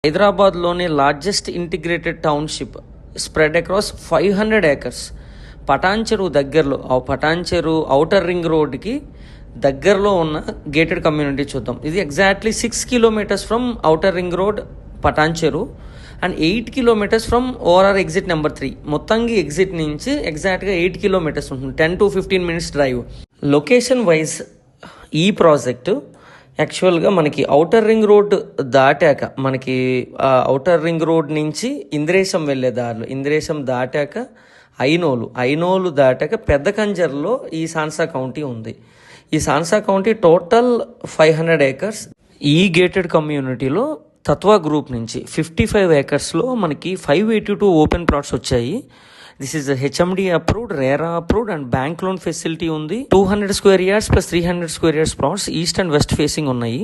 హైదరాబాద్లోని largest integrated township spread across 500 acres. Patancheru దగ్గరలో, Patancheru outer ring రోడ్కి దగ్గరలో ఉన్న గేటెడ్ కమ్యూనిటీ చూద్దాం. ఇది exactly 6 kilometres from outer ring road Patancheru and 8 kilometres from ORR exit number 3. మొత్తంగా ఎగ్జిట్ నుంచి ఎగ్జాక్ట్గా 8 కిలోమీటర్స్ ఉంటుంది. 10 to 15 minutes drive. Location wise ఈ ప్రాజెక్టు యాక్చువల్గా మనకి ఔటర్ రింగ్ రోడ్ దాటాక, మనకి ఔటర్ రింగ్ రోడ్ నుంచి ఇంద్రేశం వెళ్ళే దారిలో, ఇంద్రేశం దాటాక ఐనోలు దాటాక పెద్ద కంజర్లో ఈ సాన్సా కౌంటీ ఉంది. ఈ సాన్సా కౌంటీ టోటల్ 500 ఏకర్స్. ఈ గేటెడ్ కమ్యూనిటీలో తత్వా గ్రూప్ నుంచి 55 ఏకర్స్లో మనకి 582 ఓపెన్ ప్లాట్స్ వచ్చాయి. This is HMD approved, RERA approved and bank loan facility ఉంది. 200 square yards plus 300 square yards plots east and west facing ఉన్నాయి.